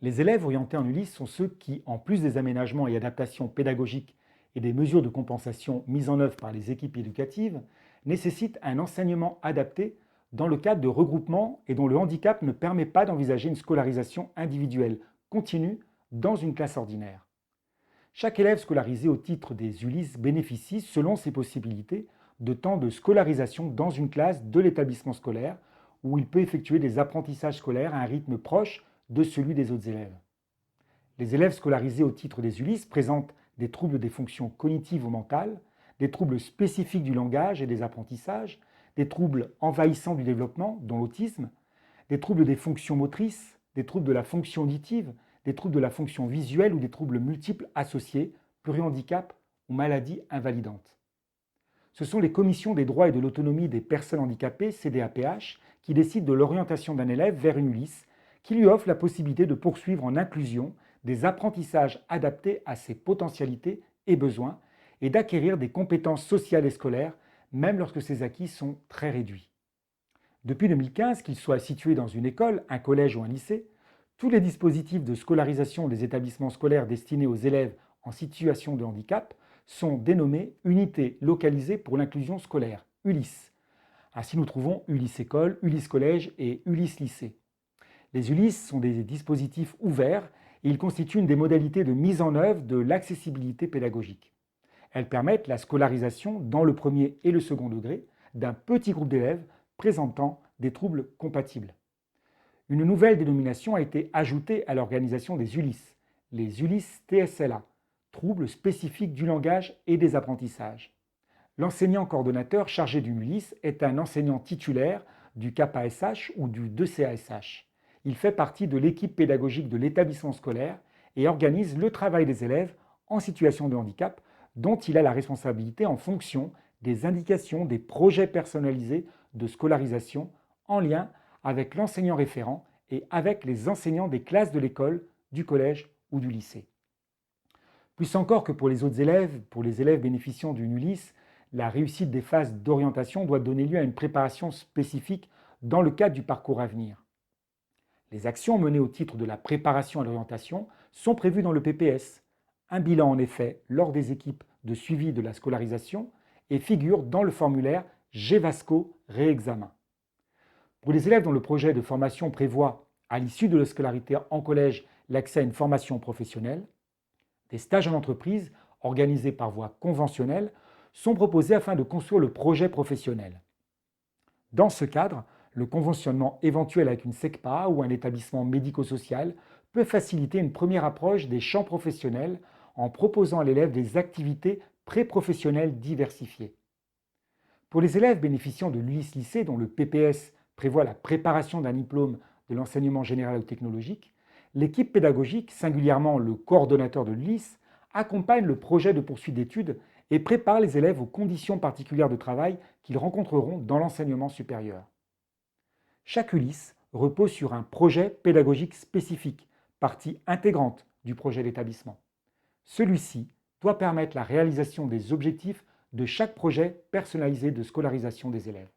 Les élèves orientés en Ulysse sont ceux qui, en plus des aménagements et adaptations pédagogiques et des mesures de compensation mises en œuvre par les équipes éducatives, nécessitent un enseignement adapté dans le cadre de regroupements et dont le handicap ne permet pas d'envisager une scolarisation individuelle continue dans une classe ordinaire. Chaque élève scolarisé au titre des Ulysses bénéficie, selon ses possibilités, de temps de scolarisation dans une classe de l'établissement scolaire où il peut effectuer des apprentissages scolaires à un rythme proche de celui des autres élèves. Les élèves scolarisés au titre des Ulysses présentent des troubles des fonctions cognitives ou mentales, des troubles spécifiques du langage et des apprentissages, des troubles envahissants du développement, dont l'autisme, des troubles des fonctions motrices, des troubles de la fonction auditive, des troubles de la fonction visuelle ou des troubles multiples associés, plurihandicap ou maladies invalidantes. Ce sont les commissions des droits et de l'autonomie des personnes handicapées, CDAPH, qui décident de l'orientation d'un élève vers une Ulysse, qui lui offre la possibilité de poursuivre en inclusion des apprentissages adaptés à ses potentialités et besoins et d'acquérir des compétences sociales et scolaires, même lorsque ses acquis sont très réduits. Depuis 2015, qu'il soit situé dans une école, un collège ou un lycée, tous les dispositifs de scolarisation des établissements scolaires destinés aux élèves en situation de handicap sont dénommés Unités localisées pour l'inclusion scolaire, ULIS. Ainsi, nous trouvons Ulysse École, Ulysse Collège et Ulysse Lycée. Les Ulysses sont des dispositifs ouverts et ils constituent une des modalités de mise en œuvre de l'accessibilité pédagogique. Elles permettent la scolarisation dans le premier et le second degré d'un petit groupe d'élèves présentant des troubles compatibles. Une nouvelle dénomination a été ajoutée à l'organisation des Ulysses, les Ulysses TSLA, troubles spécifiques du langage et des apprentissages. L'enseignant coordonnateur chargé d'une Ulysse est un enseignant titulaire du CAPASH ou du 2CASH. Il fait partie de l'équipe pédagogique de l'établissement scolaire et organise le travail des élèves en situation de handicap dont il a la responsabilité en fonction des indications des projets personnalisés de scolarisation en lien avec l'enseignant référent et avec les enseignants des classes de l'école, du collège ou du lycée. Plus encore que pour les autres élèves, pour les élèves bénéficiant d'une Ulysse, la réussite des phases d'orientation doit donner lieu à une préparation spécifique dans le cadre du parcours à venir. Les actions menées au titre de la préparation à l'orientation sont prévues dans le PPS. Un bilan en effet lors des équipes de suivi de la scolarisation et figure dans le formulaire GEVASCO réexamen. Pour les élèves dont le projet de formation prévoit, à l'issue de la scolarité en collège, l'accès à une formation professionnelle, des stages en entreprise organisés par voie conventionnelle sont proposés afin de construire le projet professionnel. Dans ce cadre, le conventionnement éventuel avec une SECPA ou un établissement médico-social peut faciliter une première approche des champs professionnels en proposant à l'élève des activités pré-professionnelles diversifiées. Pour les élèves bénéficiant de l'ULIS lycée, dont le PPS prévoit la préparation d'un diplôme de l'enseignement général ou technologique, l'équipe pédagogique, singulièrement le coordonnateur de l'ULIS, accompagne le projet de poursuite d'études et prépare les élèves aux conditions particulières de travail qu'ils rencontreront dans l'enseignement supérieur. Chaque Ulysse repose sur un projet pédagogique spécifique, partie intégrante du projet d'établissement. Celui-ci doit permettre la réalisation des objectifs de chaque projet personnalisé de scolarisation des élèves.